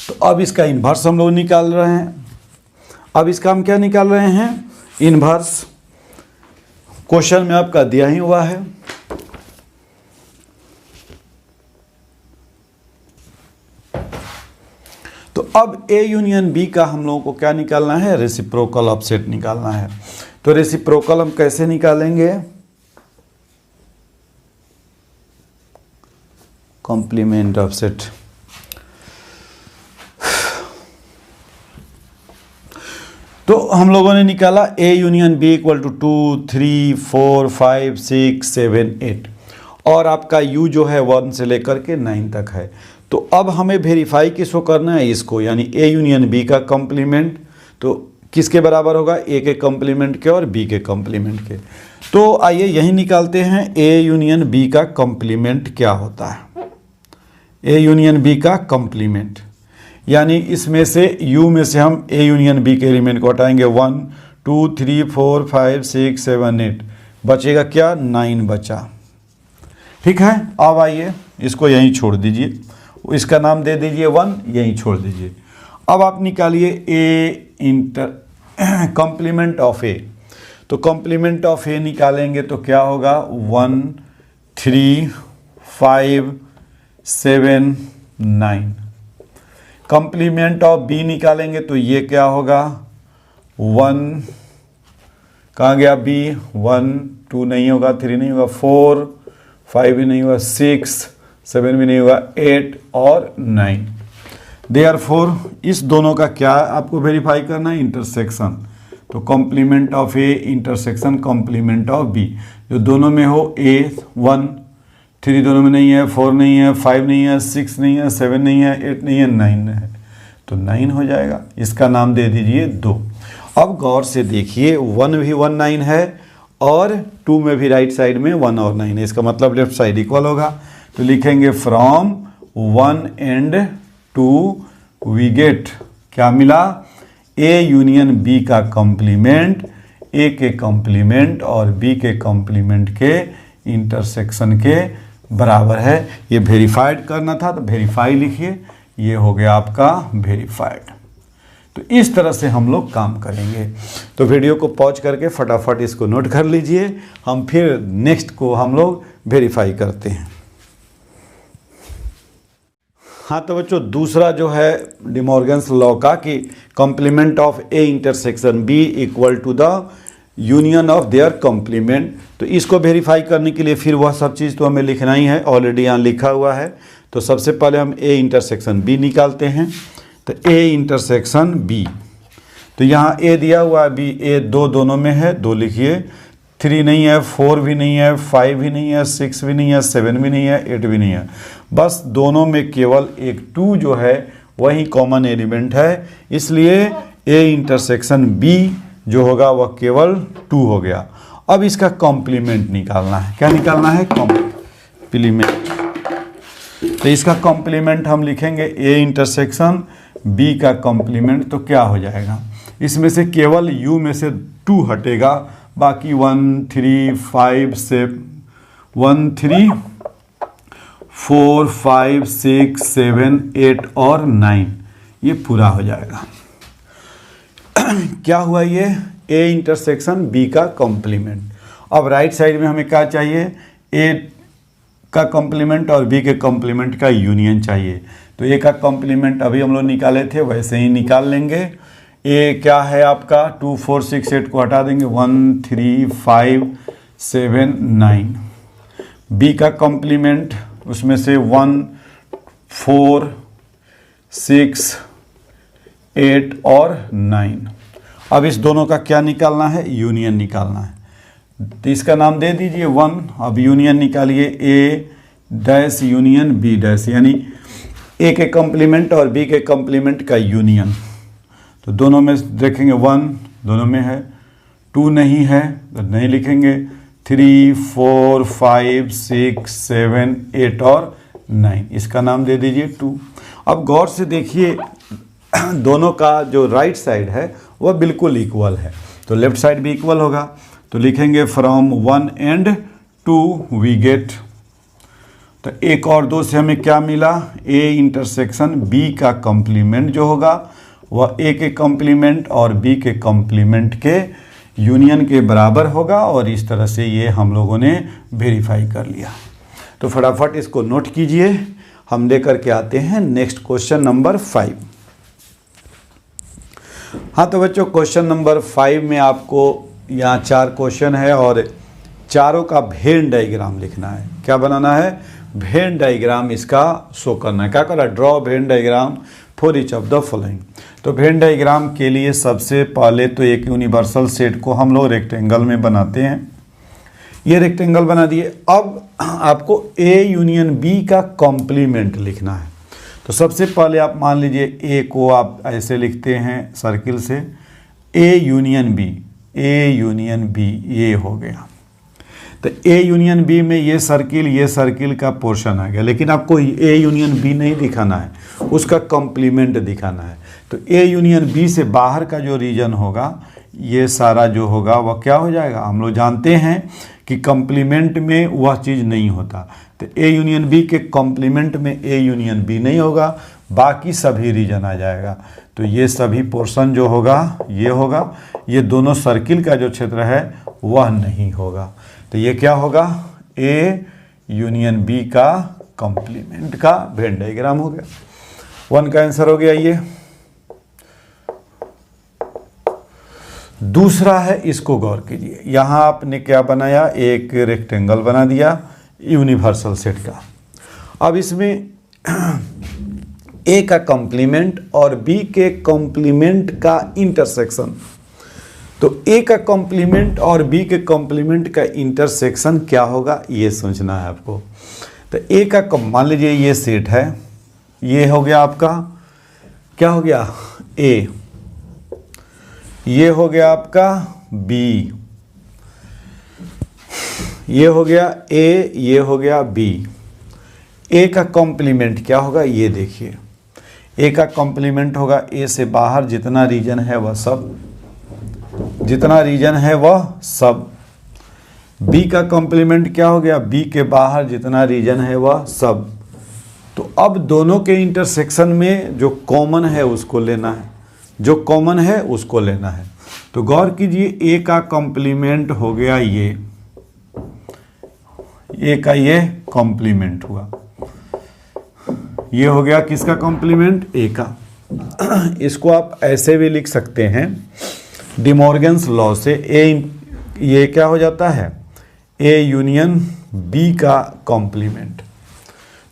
तो अब इसका इन्वर्स हम लोग निकाल रहे हैं। अब इसका हम क्या निकाल रहे हैं, इन्वर्स। क्वेश्चन में आपका दिया ही हुआ है। तो अब A यूनियन B का हम लोगों को क्या निकालना है, रेसिप्रोकल ऑफसेट निकालना है। तो रेसिप्रोकल हम कैसे निकालेंगे, कॉम्प्लीमेंट ऑफसेट। तो हम लोगों ने निकाला A union B equal to 2, 3, 4, 5, 6, 7, 8 और आपका U जो है 1 से लेकर के 9 तक है। तो अब हमें वेरीफाई किसको करना है, इसको, यानी A यूनियन B का कॉम्प्लीमेंट तो किसके बराबर होगा, A के कॉम्प्लीमेंट के और B के कॉम्प्लीमेंट के। तो आइए यही निकालते हैं A यूनियन B का कॉम्प्लीमेंट क्या होता है। A यूनियन B का कॉम्प्लीमेंट यानी इसमें से U में से हम A यूनियन B के एलिमेंट को हटाएंगे। 1, 2, 3, 4, 5, 6, 7, 8 बचेगा क्या, 9 बचा। ठीक है, अब आइए इसको यहीं छोड़ दीजिए, इसका नाम दे दीजिए 1, यहीं छोड़ दीजिए। अब आप निकालिए A inter complement of A। तो कॉम्प्लीमेंट ऑफ A निकालेंगे तो क्या होगा, 1, 3, 5, 7, 9। कॉम्प्लीमेंट ऑफ B निकालेंगे तो ये क्या होगा, 1, कहाँ गया B, 1, 2 नहीं होगा, 3 नहीं होगा, 4, 5 भी नहीं होगा, 6, 7 भी नहीं होगा, 8 और 9। देयरफॉर इस दोनों का क्या आपको वेरीफाई करना है, इंटरसेक्शन। तो complement of A intersection complement of B, जो दोनों में हो A 1, 3 दोनों में नहीं है, 4 नहीं है, 5 नहीं है, 6 नहीं है, 7 नहीं है, 8 नहीं है, 9 है, तो 9 हो जाएगा। इसका नाम दे दीजिए 2। अब गौर से देखिए 1 भी 1 9 है और 2 में भी राइट साइड में 1 और 9 है, इसका मतलब लेफ्ट साइड इक्वल होगा। तो लिखेंगे फ्रॉम 1 एंड 2 वी गेट, क्या मिला, ए यूनियन बी का कॉम्प्लीमेंट ए के कॉम्प्लीमेंट और बी के कॉम्प्लीमेंट के इंटरसेक्शन के बराबर है। ये वेरीफाइड करना था तो वेरीफाई लिखिए, ये हो गया आपका वेरीफाइड। तो इस तरह से हम लोग काम करेंगे। तो वीडियो को पॉज करके फटाफट इसको नोट कर लीजिए, हम फिर नेक्स्ट को हम लोग वेरीफाई करते हैं। हाँ तो बच्चों, दूसरा जो है डिमॉर्गन्स लॉ का कि complement of A intersection B equal to the union of their complement. तो इसको वेरीफाई करने के लिए फिर वह सब चीज़ तो हमें लिखना ही है, ऑलरेडी यहाँ लिखा हुआ है। तो सबसे पहले हम ए इंटरसेक्शन बी निकालते हैं। तो ए इंटरसेक्शन बी, तो यहाँ ए दिया हुआ है, बी ए दोनों में है, 2 लिखिए। 3 नहीं है, 4 भी नहीं है, 5 भी नहीं है, 6 भी नहीं है, 7 भी नहीं है, 8 भी नहीं है, बस दोनों में केवल एक 2 जो है वही कॉमन एलिमेंट है, इसलिए ए इंटरसेक्शन बी जो होगा वह केवल 2 हो गया। अब इसका कॉम्प्लीमेंट निकालना है। क्या निकालना है? कॉम्प्लीमेंट। तो इसका कॉम्प्लीमेंट हम लिखेंगे ए इंटरसेक्शन बी का कॉम्प्लीमेंट। तो क्या हो जाएगा, इसमें से केवल u में से 2 हटेगा, बाकी 1 3 5 7 1 3 4 5 6 7 8 और 9 ये पूरा हो जाएगा। क्या हुआ ये? ए इंटरसेक्शन बी का कॉम्प्लीमेंट। अब राइट साइड में हमें क्या चाहिए? ए का कॉम्प्लीमेंट और बी के कॉम्प्लीमेंट का यूनियन चाहिए। तो ए का कॉम्प्लीमेंट अभी हम लोग निकाले थे, वैसे ही निकाल लेंगे। ए क्या है आपका? 2 4 6 8 को हटा देंगे, 1 3 5 7 9। बी का कॉम्प्लीमेंट उसमें से 1 4 6 8 और 9। अब इस दोनों का क्या निकालना है? यूनियन निकालना है। तो इसका नाम दे दीजिए 1। अब यूनियन निकालिए, ए डैश यूनियन बी डैश, यानी ए के कॉम्प्लीमेंट और बी के कॉम्प्लीमेंट का यूनियन। तो दोनों में देखेंगे 1 दोनों में है, 2 नहीं है तो नहीं लिखेंगे, 3 4 5 6 7 8 और 9, इसका नाम दे दीजिए 2। अब गौर से देखिए दोनों का जो राइट साइड है वह बिल्कुल इक्वल है, तो लेफ्ट साइड भी इक्वल होगा। तो लिखेंगे फ्रॉम 1 एंड 2 वी गेट। तो 1 और 2 से हमें क्या मिला? ए इंटरसेक्शन बी का कॉम्प्लीमेंट जो होगा वह ए के कॉम्प्लीमेंट और बी के कॉम्प्लीमेंट के यूनियन के बराबर होगा, और इस तरह से ये हम लोगों ने वेरीफाई कर लिया। तो फटाफट इसको नोट कीजिए, हम लेकर के आते हैं नेक्स्ट क्वेश्चन नंबर 5। हाँ तो बच्चों, क्वेश्चन नंबर 5 में आपको यहाँ 4 क्वेश्चन है और चारों का वेन डायग्राम लिखना है। क्या बनाना है? वेन डायग्राम इसका शो करना है। क्या करना? Draw Venn diagram for each of the following. तो वेन डायग्राम के लिए सबसे पहले तो एक यूनिवर्सल सेट को हम लोग रेक्टेंगल में बनाते हैं। ये रेक्टेंगल बना दिए। अब आपको ए यूनियन बी का कॉम्प्लीमेंट लिखना है। तो सबसे पहले आप मान लीजिए ए को आप ऐसे लिखते हैं सर्किल से, A union B, A union B, ये हो गया। तो ए यूनियन बी में ये सर्किल का पोर्शन आ गया, लेकिन आपको ए यूनियन बी नहीं दिखाना है, उसका कॉम्प्लीमेंट दिखाना है। तो ए यूनियन बी से बाहर का जो रीजन होगा ये सारा जो होगा वह क्या हो जाएगा? हम लोग जानते हैं कि कॉम्प्लीमेंट में वह चीज़ नहीं होता। तो ए यूनियन बी के कॉम्प्लीमेंट में ए यूनियन बी नहीं होगा, बाकी सभी रीजन आ जाएगा। तो ये सभी पोर्शन जो होगा ये होगा, ये दोनों सर्किल का जो क्षेत्र है वह नहीं होगा। तो ये क्या होगा? ए यूनियन बी का कॉम्प्लीमेंट का वेन डायग्राम हो गया। 1 का आंसर हो गया ये। दूसरा है, इसको गौर कीजिए, यहाँ आपने क्या बनाया? एक रेक्टेंगल बना दिया यूनिवर्सल सेट का। अब इसमें ए का कॉम्प्लीमेंट और बी के कॉम्प्लीमेंट का इंटरसेक्शन। तो ए का कॉम्प्लीमेंट और बी के कॉम्प्लीमेंट का इंटरसेक्शन क्या होगा ये सोचना है आपको। तो ए का मान लीजिए ये सेट है, ये हो गया आपका क्या हो गया? ए। ये हो गया आपका बी, ये हो गया ए, ये हो गया बी। ए का कॉम्प्लीमेंट क्या होगा, ये देखिए, ए का कॉम्प्लीमेंट होगा ए से बाहर जितना रीजन है वह सब, जितना रीजन है वह सब। बी का कॉम्प्लीमेंट क्या हो गया, बी के बाहर जितना रीजन है वह सब। तो अब दोनों के इंटरसेक्शन में जो कॉमन है उसको लेना है, जो कॉमन है उसको लेना है। तो गौर कीजिए, ए का कॉम्प्लीमेंट हो गया ये, ए का ये कॉम्प्लीमेंट हुआ, ये हो गया किसका कॉम्प्लीमेंट, ए का। इसको आप ऐसे भी लिख सकते हैं, डिमॉर्गन्स लॉ से ए, ये क्या हो जाता है, ए यूनियन बी का कॉम्प्लीमेंट।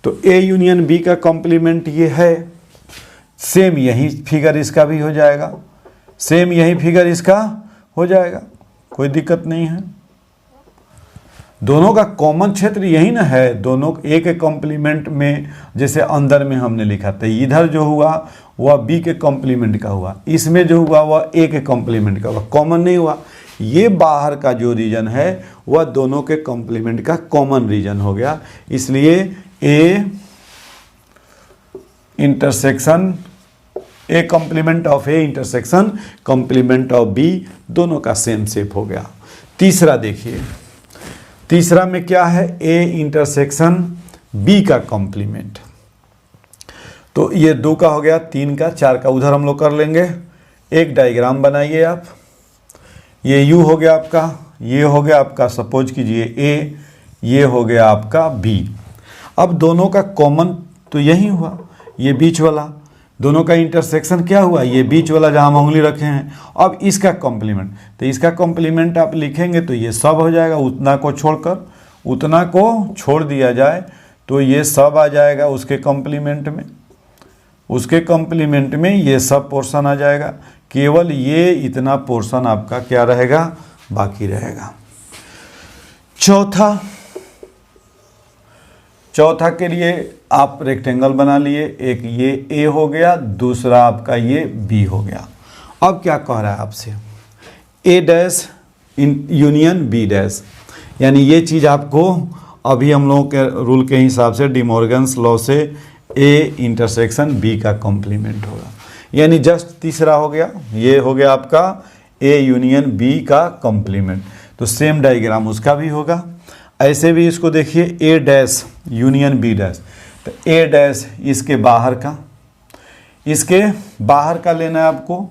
तो ए यूनियन बी का कॉम्प्लीमेंट ये है, सेम यही फिगर इसका भी हो जाएगा, सेम यही फिगर इसका हो जाएगा, कोई दिक्कत नहीं है। दोनों का कॉमन क्षेत्र यही ना है, दोनों ए के कॉम्प्लीमेंट में जैसे अंदर में हमने लिखा था, इधर जो हुआ वह बी के कॉम्प्लीमेंट का हुआ, इसमें जो हुआ वह ए के कॉम्प्लीमेंट का हुआ, कॉमन नहीं हुआ। ये बाहर का जो रीजन है वह दोनों के कॉम्प्लीमेंट का कॉमन रीजन हो गया, इसलिए A intersection, A complement of A intersection complement of B, दोनों का सेम शेप हो गया। तीसरा देखिए, तीसरा में क्या है, ए इंटरसेक्शन बी का कॉम्प्लीमेंट। तो ये 2 का हो गया, 3 का, 4 का उधर हम लोग कर लेंगे। एक डायग्राम बनाइए आप, ये यू हो गया आपका, ये हो गया आपका सपोज कीजिए ए, ये हो गया आपका बी। अब दोनों का कॉमन तो यही हुआ, ये बीच वाला, दोनों का इंटरसेक्शन क्या हुआ, ये बीच वाला जहाँ हम उंगली रखे हैं। अब इसका कॉम्प्लीमेंट, तो इसका कॉम्प्लीमेंट आप लिखेंगे तो ये सब हो जाएगा, उतना को छोड़कर, उतना को छोड़ दिया जाए तो ये सब आ जाएगा उसके कॉम्प्लीमेंट में, उसके कॉम्प्लीमेंट में ये सब पोर्शन आ जाएगा, केवल ये इतना पोर्शन आपका क्या रहेगा, बाकी रहेगा। चौथा के लिए आप रेक्टेंगल बना लिए, एक ये ए हो गया, दूसरा आपका ये बी हो गया। अब क्या कह रहा है आपसे, ए डैश यूनियन बी डैश, यानी ये चीज़ आपको अभी हम लोगों के रूल के हिसाब से डिमॉर्गन्स लॉ से ए इंटरसेक्शन बी का कॉम्प्लीमेंट होगा, यानी जस्ट तीसरा हो गया, ये हो गया आपका ए यूनियन बी का कॉम्प्लीमेंट। तो सेम डायग्राम उसका भी होगा। ऐसे भी इसको देखिए, ए डैश यूनियन बी डैश, तो ए डैश इसके बाहर का, इसके बाहर का लेना है आपको।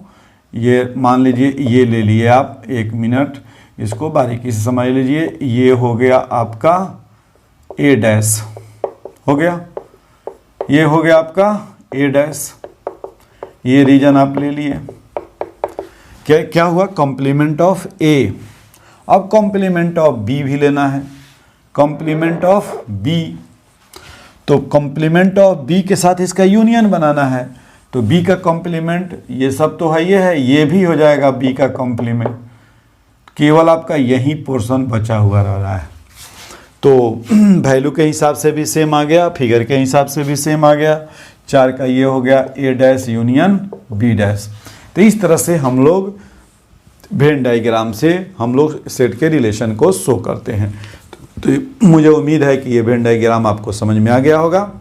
ये मान लीजिए ये ले लिए आप, 1 मिनट इसको बारीकी से समझ लीजिए। ये हो गया आपका ए डैश, हो गया, ये हो गया आपका ए डैश, ये रीजन आप ले लिए। क्या हुआ, कॉम्प्लीमेंट ऑफ ए। अब कॉम्प्लीमेंट ऑफ बी भी लेना है, कॉम्प्लीमेंट ऑफ बी। तो कॉम्प्लीमेंट ऑफ बी के साथ इसका यूनियन बनाना है, तो बी का कॉम्प्लीमेंट ये सब तो है, ये भी हो जाएगा बी का कॉम्प्लीमेंट, केवल आपका यही पोर्शन बचा हुआ रह रहा है। तो वैल्यू के हिसाब से भी सेम आ गया, फिगर के हिसाब से भी सेम आ गया। 4 का ये हो गया ए डैश यूनियन बी डैश। तो इस तरह से हम लोग वेन डायग्राम से हम लोग सेट के रिलेशन को शो करते हैं। तो मुझे उम्मीद है कि ये वेन डायग्राम आपको समझ में आ गया होगा।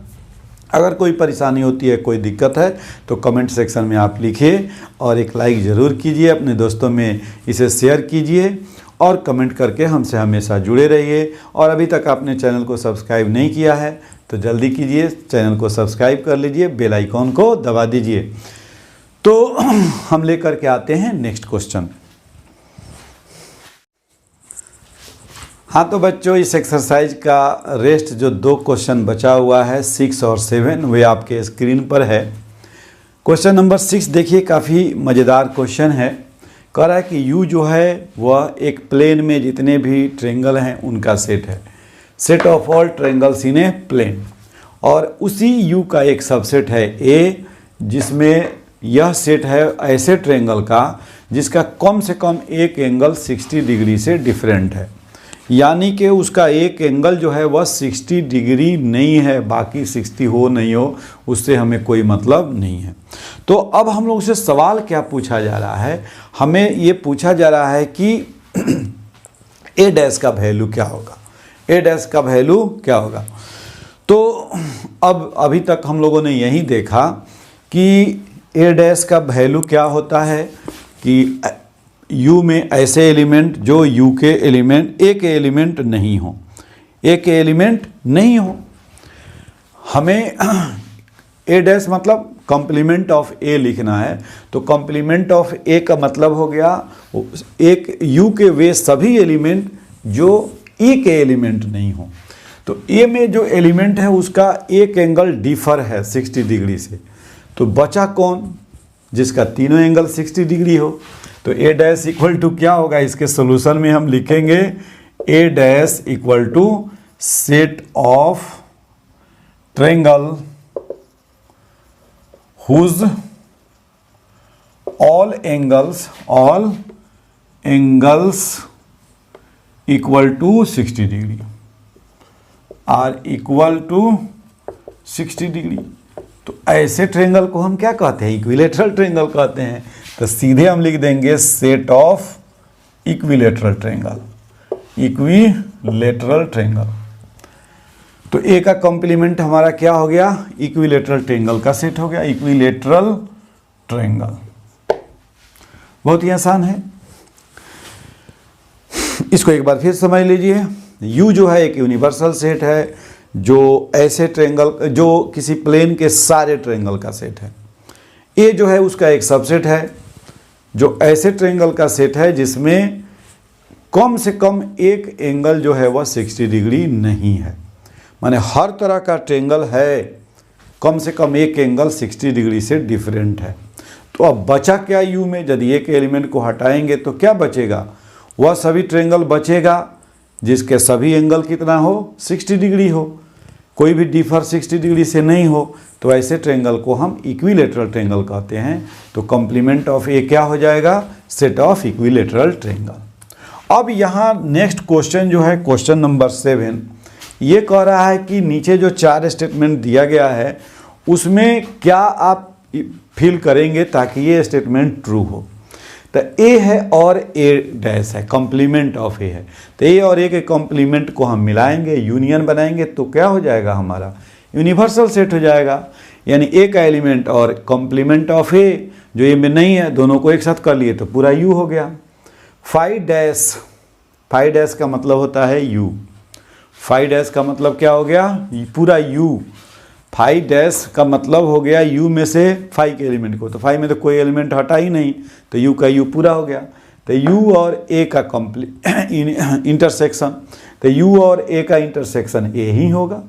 अगर कोई परेशानी होती है, कोई दिक्कत है, तो कमेंट सेक्शन में आप लिखिए और एक लाइक ज़रूर कीजिए, अपने दोस्तों में इसे शेयर कीजिए और कमेंट करके हमसे हमेशा जुड़े रहिए। और अभी तक आपने चैनल को सब्सक्राइब नहीं किया है तो जल्दी कीजिए, चैनल को सब्सक्राइब कर लीजिए, बेल आइकॉन को दबा दीजिए। तो हम लेकर के आते हैं नेक्स्ट क्वेश्चन। हाँ तो बच्चों, इस एक्सरसाइज का रेस्ट जो 2 क्वेश्चन बचा हुआ है 6 और 7, वे आपके स्क्रीन पर है। क्वेश्चन नंबर 6 देखिए, काफ़ी मज़ेदार क्वेश्चन है। कह रहा है कि यू जो है वह एक प्लेन में जितने भी ट्रायंगल हैं उनका सेट है, set of all triangles in a plane. और उसी यू का एक सबसेट है ए, जिसमें यह सेट है ऐसे ट्रायंगल का जिसका कम से कम एक एंगल 60 डिग्री से डिफरेंट है। यानी कि उसका एक एंगल जो है वह 60 डिग्री नहीं है, बाकी 60 हो नहीं हो उससे हमें कोई मतलब नहीं है। तो अब हम लोग से सवाल क्या पूछा जा रहा है, हमें ये पूछा जा रहा है कि ए डैश का वैल्यू क्या होगा, ए डैश का वैल्यू क्या होगा। तो अब अभी तक हम लोगों ने यही देखा कि ए डैश का वैल्यू क्या होता है कि यू में ऐसे एलिमेंट जो यू के एलिमेंट ए के एलिमेंट नहीं हो, ए के एलिमेंट नहीं हो। हमें ए डैश मतलब कॉम्प्लीमेंट ऑफ ए लिखना है, तो कॉम्प्लीमेंट ऑफ ए का मतलब हो गया एक यू के वे सभी एलिमेंट जो ए के एलिमेंट नहीं हो। तो ए में जो एलिमेंट है उसका एक एंगल डिफर है 60 डिग्री से, तो बचा कौन, जिसका तीनों एंगल 60 डिग्री हो। तो ए डैश इक्वल टू क्या होगा, इसके सोल्यूशन में हम लिखेंगे A dash equal to set of triangle whose all angles equal to 60 degree are equal to 60 degree. तो ऐसे ट्रायंगल को हम क्या कहते हैं, इक्विलेटरल ट्रायंगल कहते हैं। तो सीधे हम लिख देंगे set of equilateral triangle, equilateral triangle. तो ए का कॉम्प्लीमेंट हमारा क्या हो गया, इक्विलेटरल ट्रायंगल का सेट हो गया, इक्विलेटरल ट्रायंगल। बहुत ही आसान है, इसको एक बार फिर समझ लीजिए। यू जो है एक यूनिवर्सल सेट है जो ऐसे ट्रायंगल, जो किसी प्लेन के सारे ट्रायंगल का सेट है। ए जो है उसका एक सबसेट है जो ऐसे ट्रायंगल का सेट है जिसमें कम से कम एक एंगल जो है वह 60 डिग्री नहीं है, माने हर तरह का ट्रायंगल है, कम से कम एक एंगल 60 डिग्री से डिफरेंट है। तो अब बचा क्या यू में, यदि एक एलिमेंट को हटाएंगे तो क्या बचेगा, वह सभी ट्रायंगल बचेगा जिसके सभी एंगल कितना हो, 60 डिग्री हो, कोई भी डिफर 60 डिग्री से नहीं हो। तो ऐसे ट्रायंगल को हम इक्विलेटरल ट्रायंगल कहते हैं। तो कॉम्प्लीमेंट ऑफ ए क्या हो जाएगा, सेट ऑफ इक्विलेटरल ट्रायंगल। अब यहाँ नेक्स्ट क्वेश्चन जो है क्वेश्चन नंबर 7, ये कह रहा है कि नीचे जो 4 स्टेटमेंट दिया गया है उसमें क्या आप फिल करेंगे ताकि ये स्टेटमेंट ट्रू हो। तो ए है और ए डैश है, कॉम्प्लीमेंट ऑफ ए है, तो ए और ए के कॉम्प्लीमेंट को हम मिलाएंगे, यूनियन बनाएंगे, तो क्या हो जाएगा, हमारा यूनिवर्सल सेट हो जाएगा। यानी ए का एलिमेंट और कॉम्प्लीमेंट ऑफ ए जो ए में नहीं है, दोनों को एक साथ कर लिए तो पूरा यू हो गया। फाई डैश का मतलब होता है यू, फाई डैश का मतलब क्या हो गया, पूरा यू। फाई डैश का मतलब हो गया यू में से फाई के एलिमेंट को, तो फाई में तो कोई एलिमेंट हटा ही नहीं, तो यू का यू पूरा हो गया। तो यू और ए का इंटरसेक्शन, तो यू और ए का इंटरसेक्शन ए ही होगा।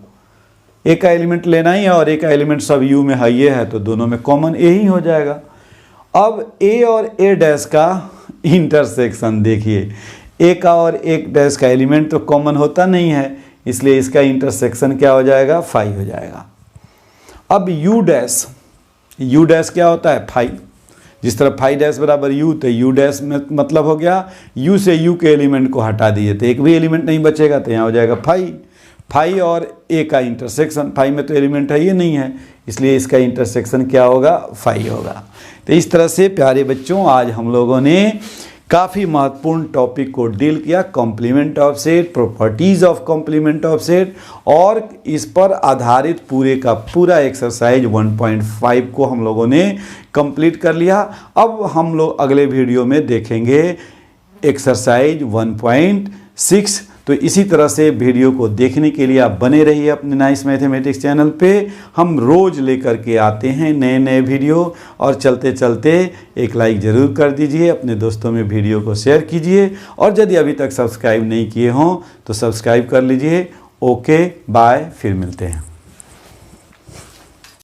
ए का एलिमेंट लेना ही है और ए का एलिमेंट सब यू में है, ये है, तो दोनों में कॉमन ए ही हो जाएगा। अब ए और ए डैश का इंटरसेक्शन देखिए, ए का और ए डैश का एलिमेंट तो कॉमन होता नहीं है, इसलिए इसका इंटरसेक्शन क्या हो जाएगा, फाई हो जाएगा। अब यू डैश क्या होता है, फाई। जिस तरह फाई डैश बराबर यू, तो यू डैश में मतलब हो गया यू से यू के एलिमेंट को हटा दिए तो एक भी एलिमेंट नहीं बचेगा, तो यहाँ हो जाएगा फाई और ए का इंटरसेक्शन। फाई में तो एलिमेंट है, ये नहीं है, इसलिए इसका इंटरसेक्शन क्या होगा, फाई होगा। तो इस तरह से प्यारे बच्चों आज हम लोगों ने काफ़ी महत्वपूर्ण टॉपिक को डील किया, complement of set, properties of complement of set, और इस पर आधारित पूरे का पूरा एक्सरसाइज 1.5 को हम लोगों ने कंप्लीट कर लिया। अब हम लोग अगले वीडियो में देखेंगे एक्सरसाइज 1.6। तो इसी तरह से वीडियो को देखने के लिए आप बने रहिए अपने नाइस मैथमेटिक्स चैनल पे। हम रोज़ लेकर के आते हैं नए नए वीडियो, और चलते चलते एक लाइक ज़रूर कर दीजिए, अपने दोस्तों में वीडियो को शेयर कीजिए, और यदि अभी तक सब्सक्राइब नहीं किए हों तो सब्सक्राइब कर लीजिए। ओके बाय, फिर मिलते हैं।